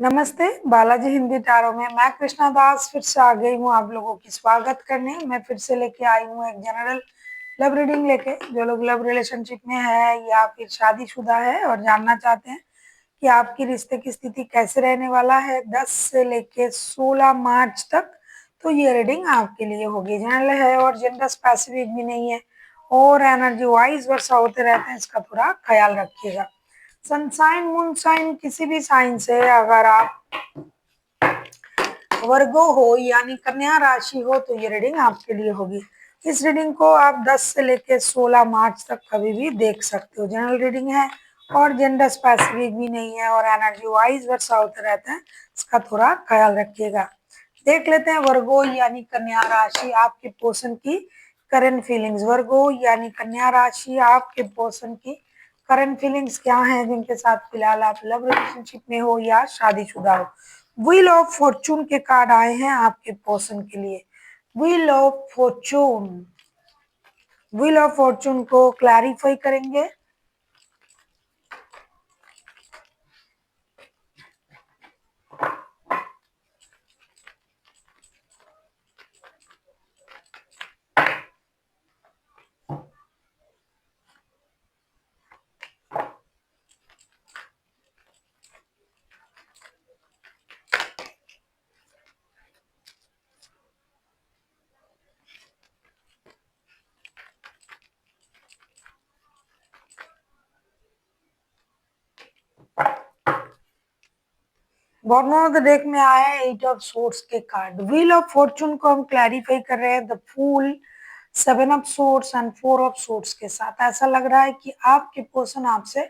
नमस्ते, बालाजी हिंदी टारो में मैं कृष्णा दास फिर से आ गई हूँ आप लोगों की स्वागत करने। मैं फिर से लेके आई हूँ एक जनरल लव रीडिंग लेके। जो लोग लव रिलेशनशिप में है या फिर शादीशुदा है और जानना चाहते हैं कि आपकी रिश्ते की स्थिति कैसे रहने वाला है 10 से लेके 16 मार्च तक, तो ये रीडिंग आपके लिए होगी। जनरल है और जेंडर स्पेसिफिक भी नहीं है और एनर्जी वाइज वर्षा होते रहते हैं, इसका थोड़ा ख्याल रखिएगा। सनसाइन मूनसाइन किसी भी साइन से अगर आप वर्गो हो यानी कन्या राशि हो तो ये रीडिंग आपके लिए होगी। इस रीडिंग को आप 10 से लेकर 16 मार्च तक कभी भी देख सकते हो। जनरल रीडिंग है और जेंडर स्पेसिफिक भी नहीं है और एनर्जी वाइज वर्षा होते रहते हैं, इसका थोड़ा ख्याल रखिएगा। देख लेते हैं वर्गो यानी कन्या राशि आपके पर्सन की करंट फीलिंग्स। वर्गो यानी कन्या राशि आपके पर्सन की करंट फीलिंग्स क्या है, जिनके साथ फिलहाल आप लव रिलेशनशिप में हो या शादीशुदा हो। व्हील ऑफ फॉर्चून के कार्ड आए हैं आपके पर्सन के लिए। Wheel of fortune, wheel of fortune को क्लैरिफाई करेंगे। बॉटम ऑफ द डेक में आया है 8 ऑफ सोर्ड्स के कार्ड। व्हील ऑफ फॉर्चून को हम क्लैरिफाई कर रहे हैं the fool, 7 of swords and 4 of swords के साथ। ऐसा लग रहा है कि आपके पर्सन आपसे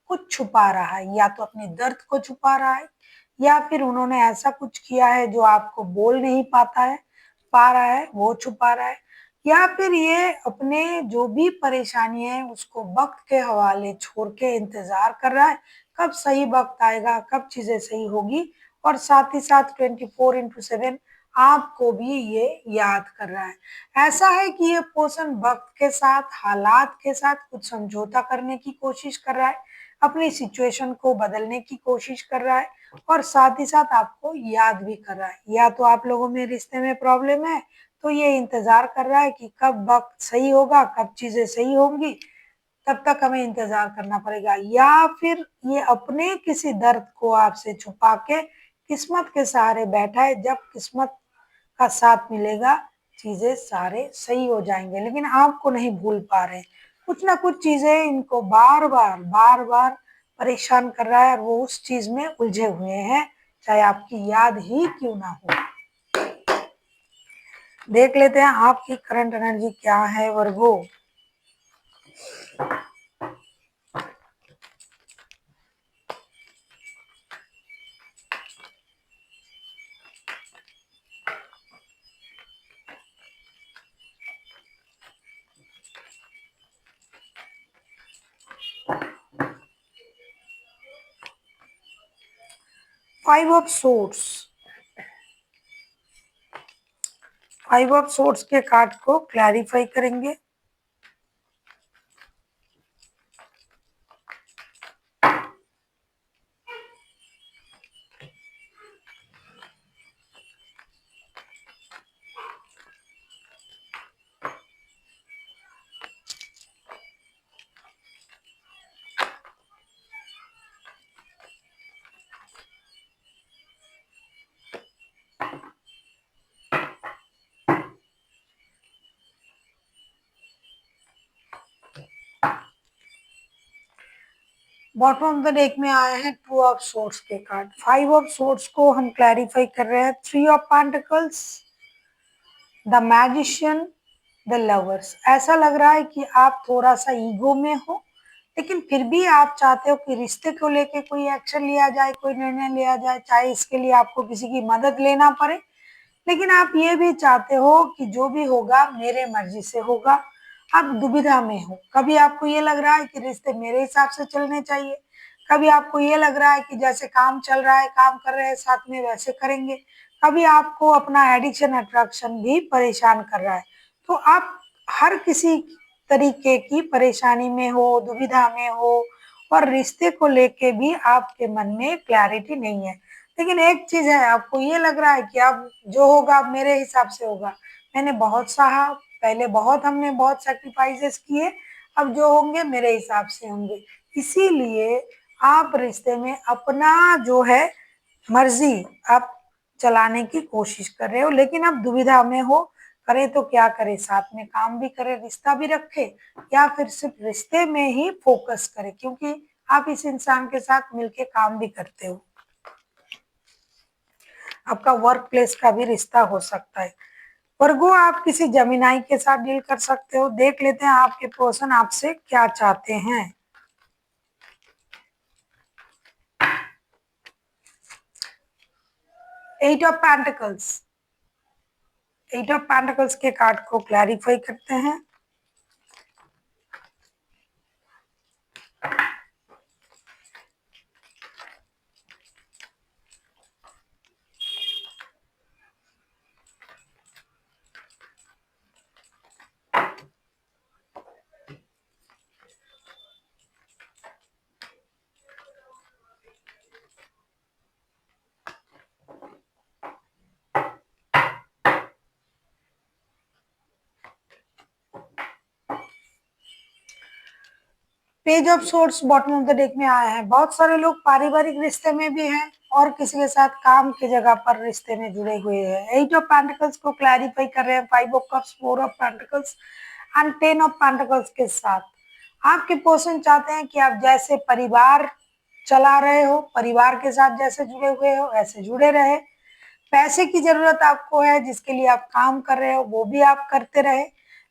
कुछ छुपा रहा है, या तो अपने दर्द को छुपा रहा है या फिर उन्होंने ऐसा कुछ किया है जो आपको बोल नहीं पाता है, पा रहा है, वो छुपा रहा है, या फिर ये अपने जो भी परेशानी है उसको वक्त के हवाले छोड़ के इंतजार कर रहा है कब सही वक्त आएगा, कब चीजें सही होगी। और साथ ही साथ 24/7 आपको भी ये याद कर रहा है। ऐसा है कि ये पर्सन वक्त के साथ, हालात के साथ कुछ समझौता करने की कोशिश कर रहा है, अपनी सिचुएशन को बदलने की कोशिश कर रहा है और साथ ही साथ आपको याद भी कर रहा है। या तो आप लोगों में रिश्ते में प्रॉब्लम है तो ये इंतजार कर रहा है कि कब वक्त सही होगा, कब चीजें सही होंगी, तब तक हमें इंतजार करना पड़ेगा। या फिर ये अपने किसी दर्द को आपसे छुपा के किस्मत के सहारे बैठा है, जब किस्मत का साथ मिलेगा चीजें सारे सही हो जाएंगे, लेकिन आपको नहीं भूल पा रहे। कुछ ना कुछ चीजें इनको बार बार परेशान कर रहा है और वो उस चीज में उलझे हुए हैं, चाहे आपकी याद ही क्यों ना हो। देख लेते हैं आपकी करंट एनर्जी क्या है Virgo. Five of swords, five of swords के कार्ड को क्लैरिफाई करेंगे। बॉटम ऑफ द डेक में आए हैं 2 ऑफ सोर्ड्स के कार्ड। 5 ऑफ सोर्ड्स को हम क्लैरिफाई कर रहे हैं 3 of pentacles, the magician, the lovers. ऐसा लग रहा है कि आप थोड़ा सा ईगो में हो, लेकिन फिर भी आप चाहते हो कि रिश्ते को लेके कोई एक्शन लिया जाए, कोई निर्णय लिया जाए, चाहे इसके लिए आपको किसी की मदद लेना पड़े, लेकिन आप ये भी चाहते हो कि जो भी होगा मेरे मर्जी से होगा। आप दुविधा में हो, कभी आपको ये लग रहा है कि रिश्ते मेरे हिसाब से चलने चाहिए, कभी आपको ये लग रहा है कि जैसे काम चल रहा है, काम कर रहे हैं साथ में वैसे करेंगे, कभी आपको अपना एडिक्शन अट्रैक्शन भी परेशान कर रहा है। तो आप हर किसी तरीके की परेशानी में हो, दुविधा में हो और रिश्ते को लेके भी आपके मन में क्लैरिटी नहीं है। लेकिन एक चीज है, आपको ये लग रहा है कि अब जो होगा अब मेरे हिसाब से होगा, मैंने बहुत सहा, पहले बहुत हमने बहुत सेक्रीफाइसेस किए, अब जो होंगे मेरे हिसाब से होंगे। इसीलिए आप रिश्ते में अपना जो है मर्जी आप चलाने की कोशिश कर रहे हो, लेकिन अब दुविधा में हो, करे तो क्या करे, साथ में काम भी करे, रिश्ता भी रखे, या फिर सिर्फ रिश्ते में ही फोकस करे, क्योंकि आप इस इंसान के साथ मिलके काम भी करते हो। आपका वर्क प्लेस का भी रिश्ता हो सकता है। वर्गो, आप किसी जमीनाई के साथ डील कर सकते हो। देख लेते हैं आपके पर्सन आपसे क्या चाहते हैं। Eight of pentacles, eight of pentacles के कार्ड को क्लैरिफाई करते हैं। Page of swords bottom of the deck में आया है। बहुत सारे लोग पारिवारिक रिश्ते में भी हैं और किसी के साथ काम की जगह पर रिश्ते में जुड़े हुए हैं। एट ऑफ पेंटिकल्स को क्लैरिफाई कर रहे हैं, five of cups, four of pentacles and ten of pentacles के साथ। आपके पर्सन चाहते हैं कि आप जैसे परिवार चला रहे हो, परिवार के साथ जैसे जुड़े हुए हो ऐसे जुड़े रहे। पैसे की जरूरत आपको है, जिसके लिए आप काम कर रहे हो वो भी आप करते रहे,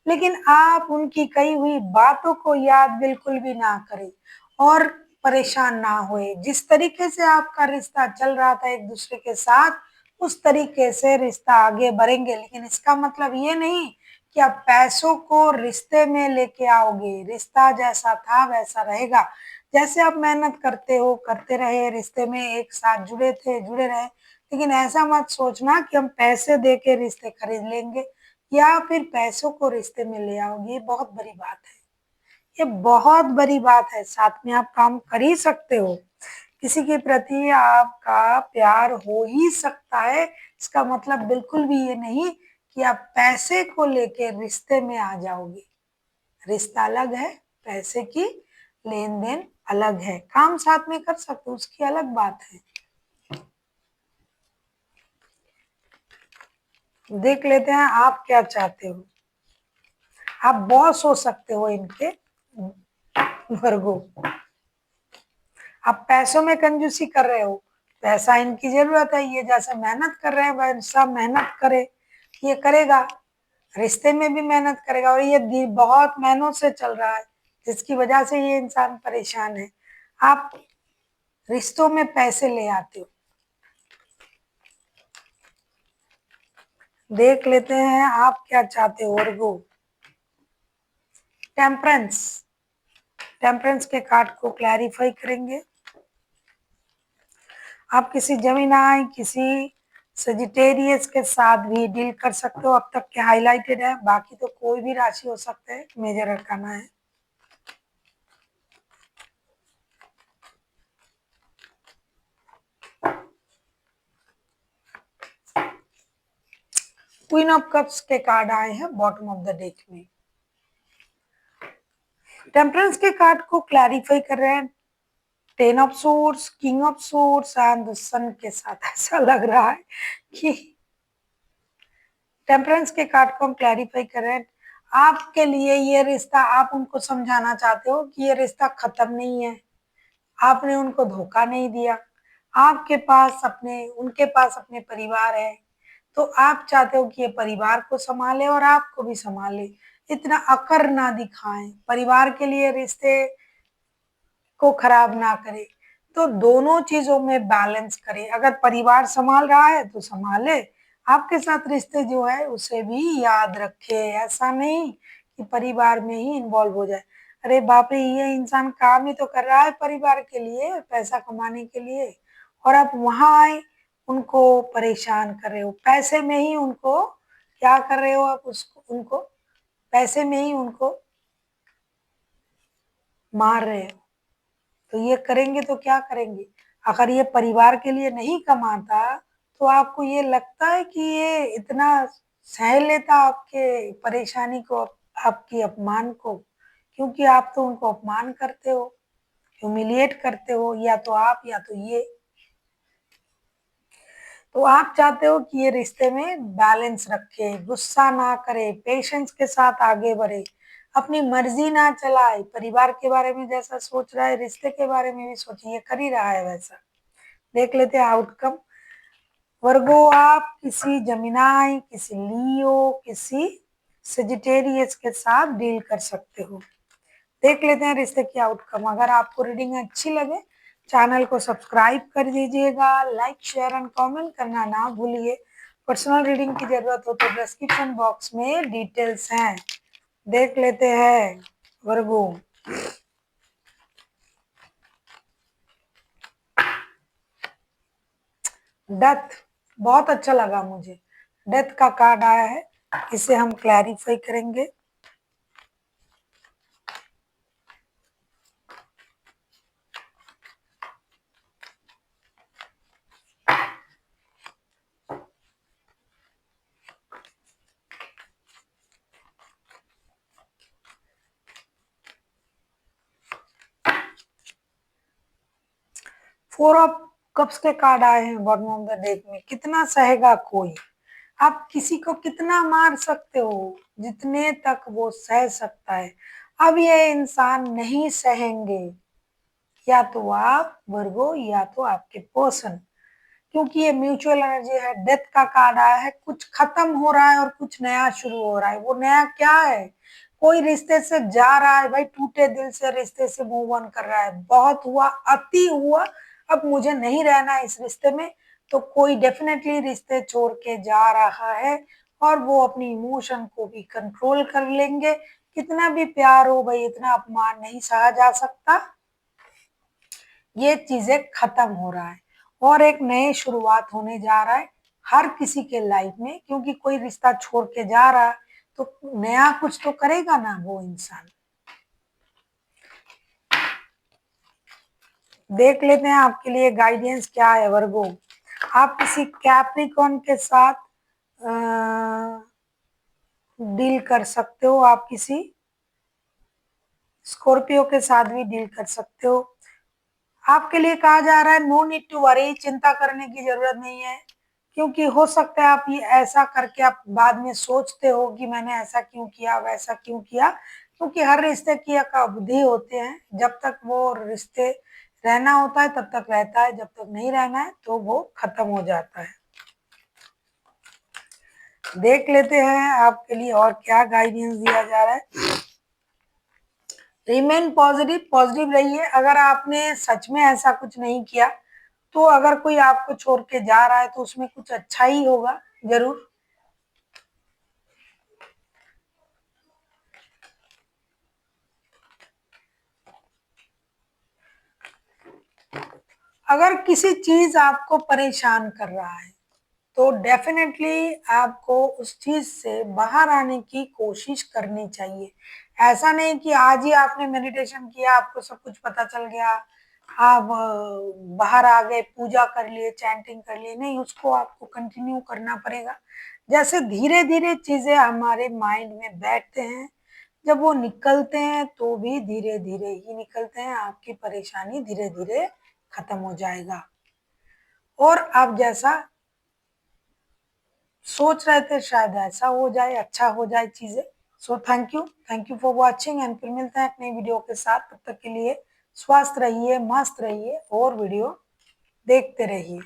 लेकिन आप उनकी कही हुई बातों को याद बिल्कुल भी ना करें और परेशान ना होए। जिस तरीके से आपका रिश्ता चल रहा था एक दूसरे के साथ, उस तरीके से रिश्ता आगे बढ़ेंगे, लेकिन इसका मतलब ये नहीं कि आप पैसों को रिश्ते में लेके आओगे। रिश्ता जैसा था वैसा रहेगा, जैसे आप मेहनत करते हो करते रहे, रिश्ते में एक साथ जुड़े थे जुड़े रहे। लेकिन ऐसा मत सोचना कि हम पैसे दे के रिश्ते खरीद लेंगे या फिर पैसों को रिश्ते में ले आओगे। ये बहुत बड़ी बात है, ये बहुत बड़ी बात है। साथ में आप काम कर ही सकते हो, किसी के प्रति आपका प्यार हो ही सकता है। इसका मतलब बिल्कुल भी ये नहीं कि आप पैसे को लेके रिश्ते में आ जाओगे। रिश्ता अलग है, पैसे की लेन देन अलग है। काम साथ में कर सकते हो, उसकी अलग बात है। देख लेते हैं आप क्या चाहते हो। आप बॉस हो सकते हो इनके, वर्गो। आप पैसों में कंजूसी कर रहे हो, पैसा इनकी जरूरत है, ये जैसा मेहनत कर रहे हैं वैसा मेहनत करे, ये करेगा, रिश्ते में भी मेहनत करेगा, और ये बहुत महीनों से चल रहा है, जिसकी वजह से ये इंसान परेशान है। आप रिश्तों में पैसे ले आते हो। देख लेते हैं आप क्या चाहते हो वर्गो। टेम्परेंस, टेम्परेंस के कार्ड को क्लैरिफाई करेंगे। आप किसी जमीनाई, किसी सजिटेरियस के साथ भी डील कर सकते हो। अब तक के हाईलाइटेड है, बाकी तो कोई भी राशि हो सकता है, मेजर रखना है। क्वीन ऑफ कप्स के कार्ड आए हैं बॉटम ऑफ द डेक में। टेम्परेंस के कार्ड को क्लैरिफाई कर रहे हैं ten of swords, king of swords and the sun के साथ। ऐसा लग रहा है कि टेम्परेंस के कार्ड को हम क्लैरिफाई कर रहे हैं। आपके लिए ये रिश्ता, आप उनको समझाना चाहते हो कि ये रिश्ता खत्म नहीं है, आपने उनको धोखा नहीं दिया, आपके पास अपने उनके पास अपने परिवार है, तो आप चाहते हो कि ये परिवार को संभाले और आपको भी संभाले। इतना अकर ना दिखाएं, परिवार के लिए रिश्ते को खराब ना करे, तो दोनों चीजों में बैलेंस करे। अगर परिवार संभाल रहा है तो संभाले, आपके साथ रिश्ते जो है उसे भी याद रखे। ऐसा नहीं कि परिवार में ही इन्वॉल्व हो जाए। अरे बाप रे, ये इंसान काम ही तो कर रहा है परिवार के लिए, पैसा कमाने के लिए, और आप वहां आए उनको परेशान कर रहे हो, पैसे में ही उनको क्या कर रहे हो आप, उसको उनको पैसे में ही उनको मार रहे हो। तो ये करेंगे तो क्या करेंगे, अगर ये परिवार के लिए नहीं कमाता तो आपको ये लगता है कि ये इतना सह लेता आपके परेशानी को, आपकी अपमान को? क्योंकि आप तो उनको अपमान करते हो, ह्यूमिलिएट करते हो, या तो आप या तो ये। तो आप चाहते हो कि ये रिश्ते में बैलेंस रखे, गुस्सा ना करे, पेशेंस के साथ आगे बढ़े, अपनी मर्जी ना चलाए, परिवार के बारे में जैसा सोच रहा है रिश्ते के बारे में भी सोचिए, ये कर ही रहा है वैसा। देख लेते हैं आउटकम। वर्गो, आप किसी जमिनाई, किसी लियो, किसी सजिटेरियस के साथ डील कर सकते हो। देख लेते हैं रिश्ते की आउटकम। अगर आपको रीडिंग अच्छी लगे चैनल को सब्सक्राइब कर दीजिएगा, लाइक शेयर एंड कमेंट करना ना भूलिए। पर्सनल रीडिंग की जरूरत हो तो डिस्क्रिप्शन बॉक्स में डिटेल्स हैं, देख लेते हैं वर्गो। डेथ, बहुत अच्छा लगा मुझे, डेथ का कार्ड आया है, इसे हम क्लैरिफाई करेंगे। फोर ऑफ कप्स के कार्ड आए हैं बॉटम ऑफ द डेक में। कितना सहेगा कोई? आप किसी को कितना मार सकते हो? जितने तक वो सह सकता है। अब ये इंसान नहीं सहेंगे, या तो आप वर्गो या तो आपके पर्सन, क्योंकि ये म्यूचुअल एनर्जी है। डेथ का कार्ड आया है, कुछ खत्म हो रहा है और कुछ नया शुरू हो रहा है। वो नया क्या है? कोई रिश्ते से जा रहा है भाई, टूटे दिल से रिश्ते से मूव ऑन कर रहा है, बहुत हुआ, अति हुआ, अब मुझे नहीं रहना है इस रिश्ते में। तो कोई डेफिनेटली रिश्ते छोड़ के जा रहा है, और वो अपनी इमोशन को भी कंट्रोल कर लेंगे। कितना भी प्यार हो भाई, इतना अपमान नहीं सहा जा सकता। ये चीजें खत्म हो रहा है और एक नई शुरुआत होने जा रहा है हर किसी के लाइफ में, क्योंकि कोई रिश्ता छोड़ के जा रहा है तो नया कुछ तो करेगा ना वो इंसान। देख लेते हैं आपके लिए गाइडेंस क्या है वर्गो। आप किसी कैप्रिकॉन के साथ डील कर सकते हो, आप किसी स्कॉर्पियो के साथ भी डील कर सकते हो। आपके लिए कहा जा रहा है नो नीड टू वरी, चिंता करने की जरूरत नहीं है, क्योंकि हो सकता है आप ये ऐसा करके आप बाद में सोचते हो कि मैंने ऐसा क्यों किया, वैसा क्यों किया। क्योंकि हर रिश्ते की एक अवधि होते हैं, जब तक वो रिश्ते रहना होता है तब तक रहता है, जब तक नहीं रहना है तो वो खत्म हो जाता है। देख लेते हैं आपके लिए और क्या गाइडेंस दिया जा रहा है। रिमेन पॉजिटिव, पॉजिटिव रहिए। अगर आपने सच में ऐसा कुछ नहीं किया तो अगर कोई आपको छोड़ के जा रहा है तो उसमें कुछ अच्छा ही होगा जरूर। अगर किसी चीज आपको परेशान कर रहा है तो डेफिनेटली आपको उस चीज से बाहर आने की कोशिश करनी चाहिए। ऐसा नहीं कि आज ही आपने मेडिटेशन किया आपको सब कुछ पता चल गया, आप बाहर आ गए, पूजा कर लिए, चैंटिंग कर लिए, नहीं, उसको आपको कंटिन्यू करना पड़ेगा। जैसे धीरे धीरे चीजें हमारे माइंड में बैठते हैं, जब वो निकलते हैं तो भी धीरे धीरे ही निकलते हैं, आपकी परेशानी धीरे धीरे खत्म हो जाएगा और आप जैसा सोच रहे थे शायद ऐसा हो जाए, अच्छा हो जाए चीजें। So thank you for watching and फिर मिलते हैं एक नई वीडियो के साथ। तब तक के लिए स्वस्थ रहिए, मस्त रहिए और वीडियो देखते रहिए।